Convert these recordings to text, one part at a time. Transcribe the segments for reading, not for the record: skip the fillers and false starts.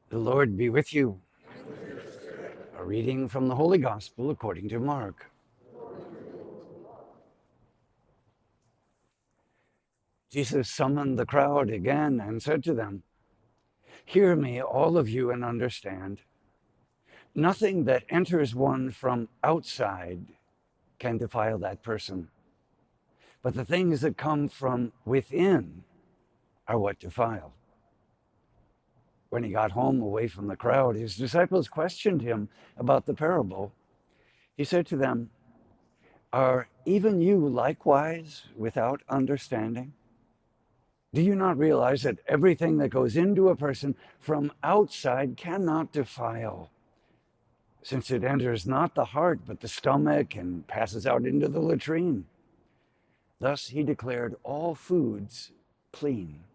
The Lord be with you. A reading from the Holy Gospel according to Mark. Jesus summoned the crowd again and said to them, "Hear me, all of you, and understand. Nothing that enters one from outside can defile that person, but the things that come from within are what defile." When he got home away from the crowd, his disciples questioned him about the parable. He said to them, "Are even you likewise without understanding? Do you not realize that everything that goes into a person from outside cannot defile, since it enters not the heart but the stomach and passes out into the latrine?" Thus he declared all foods clean.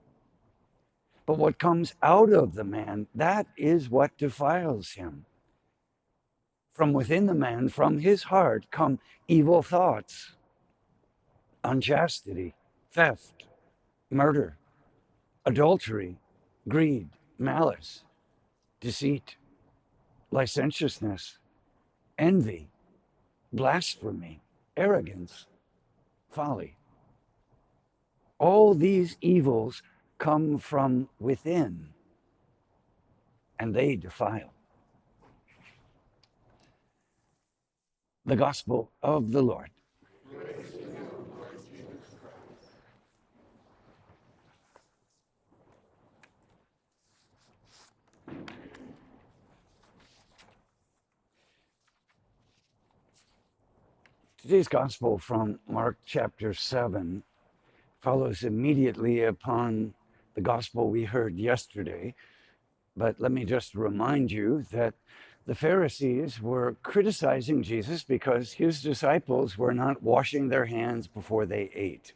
But what comes out of the man, that is what defiles him. From within the man, from his heart, come evil thoughts, unchastity, theft, murder, adultery, greed, malice, deceit, licentiousness, envy, blasphemy, arrogance, folly. All these evils come from within, and they defile. The Gospel of the Lord. Today's Gospel from Mark chapter 7 follows immediately upon the Gospel we heard yesterday. But let me just remind you that the Pharisees were criticizing Jesus because his disciples were not washing their hands before they ate.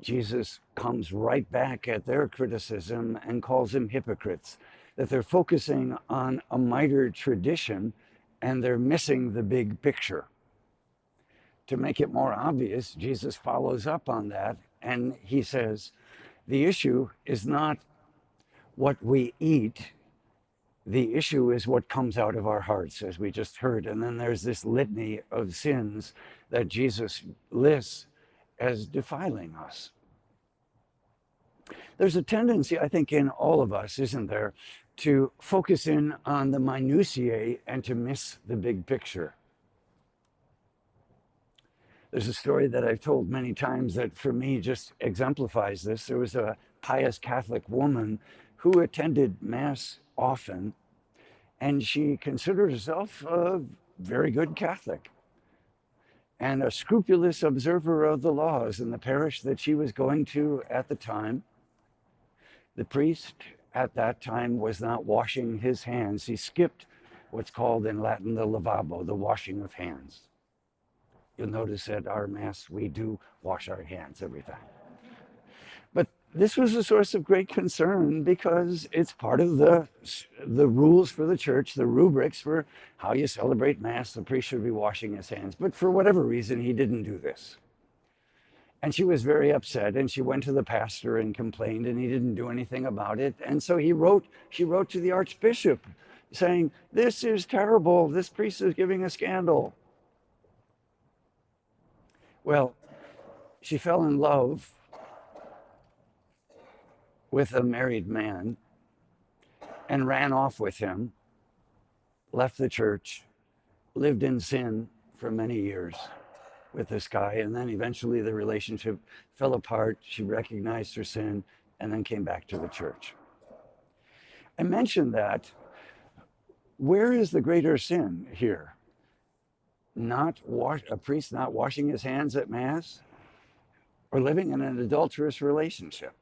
Jesus comes right back at their criticism and calls them hypocrites, that they're focusing on a minor tradition and they're missing the big picture. To make it more obvious, Jesus follows up on that and he says, the issue is not what we eat. The issue is what comes out of our hearts, as we just heard. And then there's this litany of sins that Jesus lists as defiling us. There's a tendency, I think, in all of us, isn't there, to focus in on the minutiae and to miss the big picture. There's a story that I've told many times that for me just exemplifies this. There was a pious Catholic woman who attended Mass often, and she considered herself a very good Catholic and a scrupulous observer of the laws in the parish that she was going to at the time. The priest at that time was not washing his hands. He skipped what's called in Latin the lavabo, the washing of hands. You'll notice at our Mass, we do wash our hands every time. But this was a source of great concern because it's part of the rules for the church, the rubrics for how you celebrate Mass. The priest should be washing his hands. But for whatever reason, he didn't do this. And she was very upset, and she went to the pastor and complained, and he didn't do anything about it. And so she wrote to the archbishop saying, "This is terrible. This priest is giving a scandal." Well, she fell in love with a married man and ran off with him, left the church, lived in sin for many years with this guy, and then eventually the relationship fell apart. She recognized her sin and then came back to the church. I mentioned that. Where is the greater sin here? A priest not washing his hands at Mass, or living in an adulterous relationship?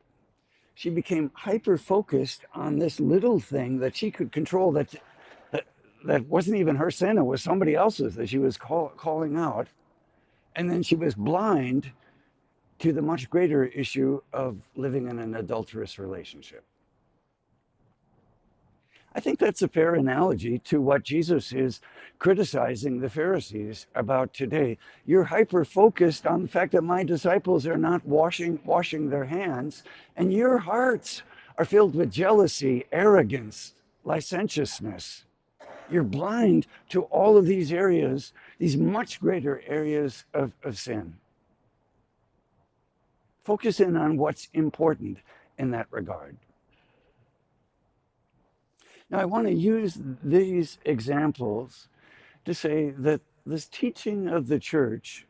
She became hyper-focused on this little thing that she could control, that wasn't even her sin, it was somebody else's that she was calling out. And then she was blind to the much greater issue of living in an adulterous relationship. I think that's a fair analogy to what Jesus is criticizing the Pharisees about today. You're hyper-focused on the fact that my disciples are not washing their hands, and your hearts are filled with jealousy, arrogance, licentiousness. You're blind to all of these areas, these much greater areas of sin. Focus in on what's important in that regard. Now, I want to use these examples to say that this teaching of the church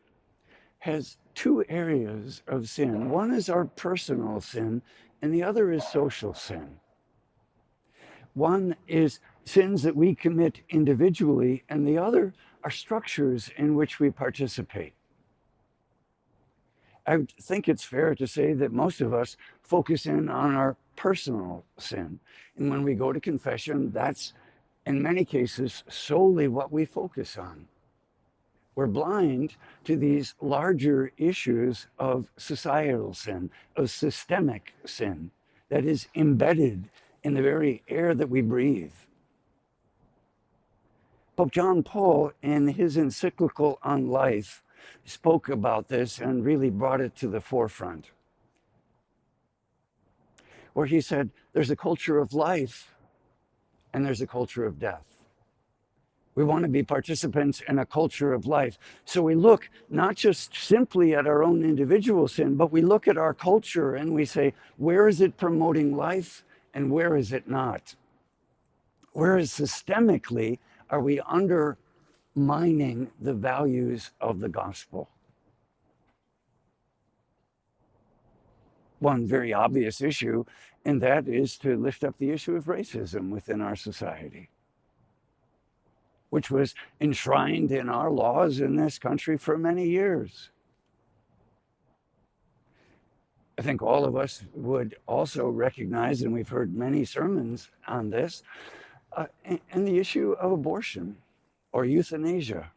has two areas of sin. One is our personal sin, and the other is social sin. One is sins that we commit individually, and the other are structures in which we participate. I think it's fair to say that most of us focus in on our personal sin. And when we go to confession, that's in many cases solely what we focus on. We're blind to these larger issues of societal sin, of systemic sin that is embedded in the very air that we breathe. Pope John Paul, in his encyclical on life, spoke about this and really brought it to the forefront, where he said, there's a culture of life and there's a culture of death. We want to be participants in a culture of life. So we look not just simply at our own individual sin, but we look at our culture and we say, where is it promoting life and where is it not? Whereas systemically, are we undermining the values of the gospel? One very obvious issue, and that is to lift up the issue of racism within our society, which was enshrined in our laws in this country for many years. I think all of us would also recognize, and we've heard many sermons on this, and the issue of abortion or euthanasia,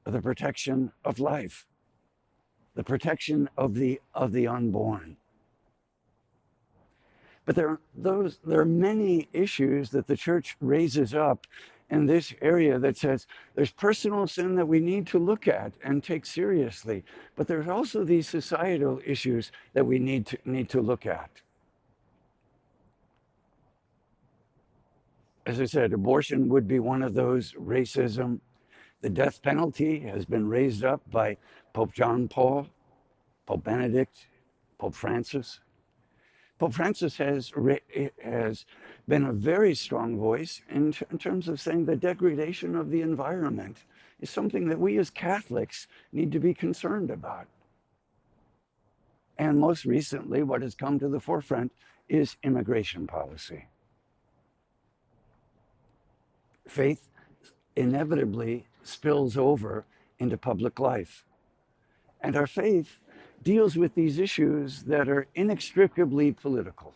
the protection of life, the protection of the unborn. But there are many issues that the church raises up in this area that says there's personal sin that we need to look at and take seriously, but there's also these societal issues that we need to look at. As I said, abortion would be one of those. Racism, the death penalty has been raised up by Pope John Paul, Pope Benedict, Pope Francis. Pope Francis has been a very strong voice in terms of saying the degradation of the environment is something that we as Catholics need to be concerned about. And most recently, what has come to the forefront is immigration policy. Faith inevitably spills over into public life. And our faith deals with these issues that are inextricably political.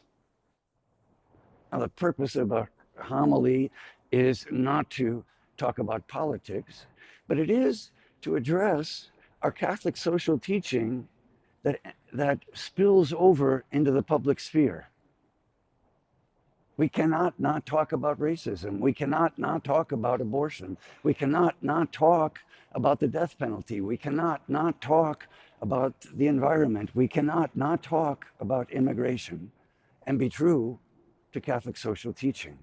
Now, the purpose of a homily is not to talk about politics, but it is to address our Catholic social teaching that spills over into the public sphere. We cannot not talk about racism. We cannot not talk about abortion. We cannot not talk about the death penalty. We cannot not talk about the environment. We cannot not talk about immigration and be true to Catholic social teaching.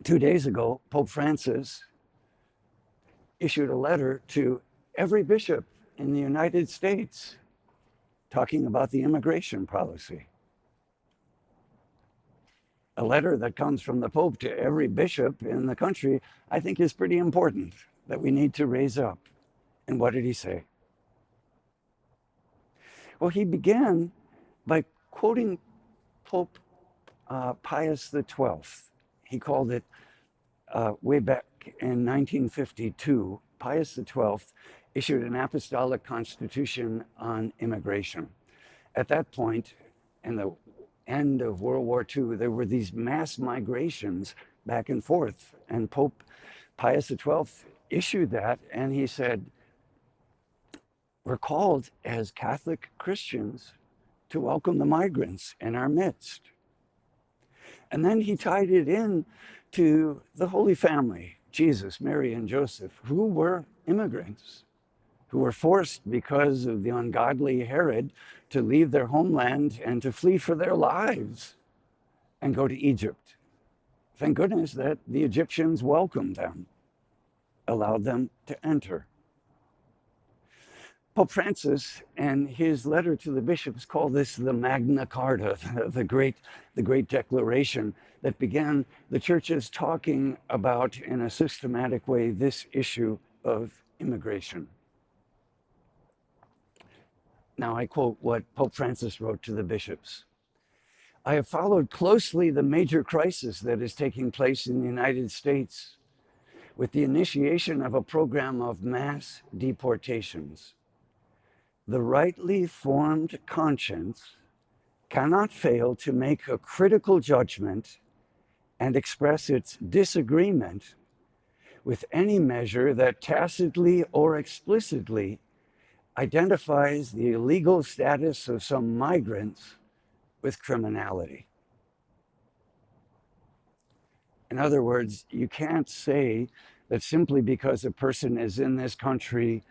2 days ago, Pope Francis issued a letter to every bishop in the United States talking about the immigration policy. A letter that comes from the Pope to every bishop in the country, I think is pretty important, that we need to raise up. And what did he say? Well, he began by quoting Pope Pius XII. He called it way back in 1952, Pius XII issued an apostolic constitution on immigration. At that point, in the end of World War II, there were these mass migrations back and forth. And Pope Pius XII issued that, and he said, we're called as Catholic Christians to welcome the migrants in our midst. And then he tied it in to the Holy Family, Jesus, Mary, and Joseph, who were immigrants, who were forced because of the ungodly Herod to leave their homeland and to flee for their lives and go to Egypt. Thank goodness that the Egyptians welcomed them, allowed them to enter. Pope Francis, in his letter to the bishops, call this the Magna Carta, the great declaration that began the churches talking about in a systematic way this issue of immigration. Now I quote what Pope Francis wrote to the bishops. I have followed closely the major crisis that is taking place in the United States with the initiation of a program of mass deportations. The rightly formed conscience cannot fail to make a critical judgment and express its disagreement with any measure that tacitly or explicitly identifies the illegal status of some migrants with criminality. In other words, you can't say that simply because a person is in this country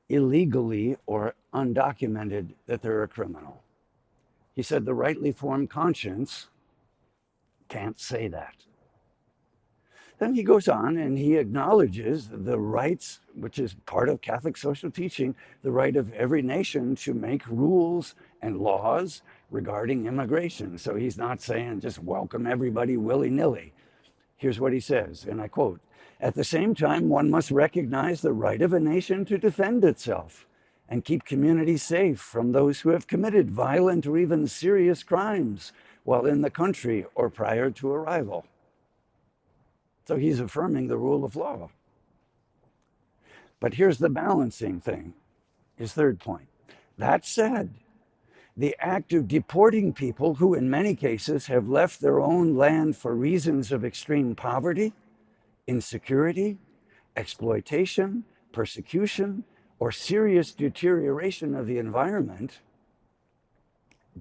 illegally or undocumented that they're a criminal. He said the rightly formed conscience can't say that. Then he goes on and he acknowledges the rights, which is part of Catholic social teaching, the right of every nation to make rules and laws regarding immigration. So he's not saying just welcome everybody willy-nilly. Here's what he says, and I quote, at the same time, one must recognize the right of a nation to defend itself and keep communities safe from those who have committed violent or even serious crimes while in the country or prior to arrival. So he's affirming the rule of law. But here's the balancing thing, his third point. That said, the act of deporting people who in many cases have left their own land for reasons of extreme poverty, insecurity, exploitation, persecution, or serious deterioration of the environment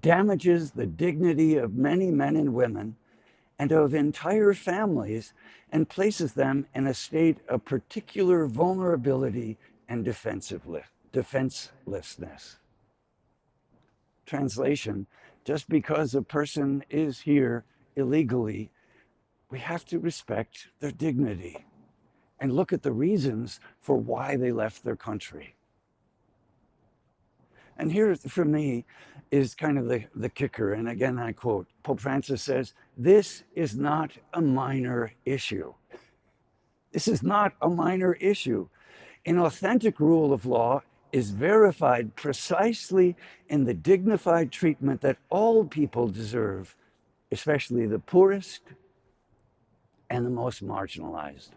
damages the dignity of many men and women and of entire families and places them in a state of particular vulnerability and defenselessness. Translation, just because a person is here illegally, we have to respect their dignity and look at the reasons for why they left their country. And here, for me, is kind of the kicker. And again, I quote, Pope Francis says, this is not a minor issue. This is not a minor issue. An authentic rule of law is verified precisely in the dignified treatment that all people deserve, especially the poorest and the most marginalized.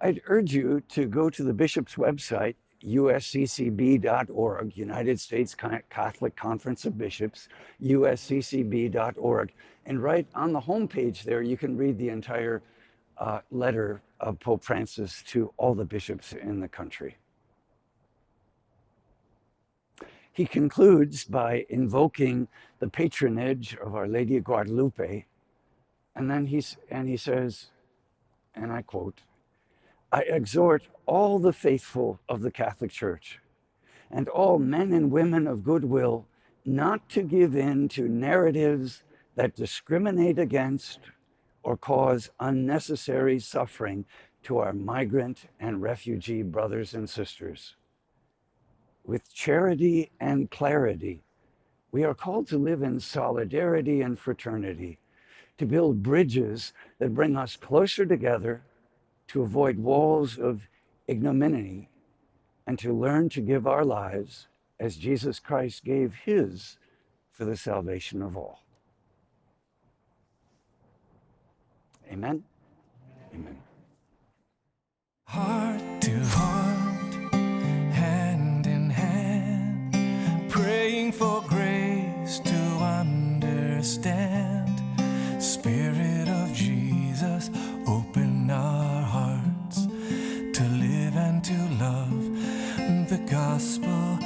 I'd urge you to go to the bishop's website, usccb.org, United States Catholic Conference of Bishops, usccb.org. And right on the homepage there, you can read the entire letter of Pope Francis to all the bishops in the country. He concludes by invoking the patronage of Our Lady of Guadalupe, and then he says, and I quote, I exhort all the faithful of the Catholic Church and all men and women of goodwill not to give in to narratives that discriminate against or cause unnecessary suffering to our migrant and refugee brothers and sisters. With charity and clarity, we are called to live in solidarity and fraternity, to build bridges that bring us closer together, to avoid walls of ignominy, and to learn to give our lives as Jesus Christ gave his for the salvation of all. Amen? Amen. Heart to heart, hand in hand, praying for grace to understand. Spirit of Jesus, open our hearts to live and to love the gospel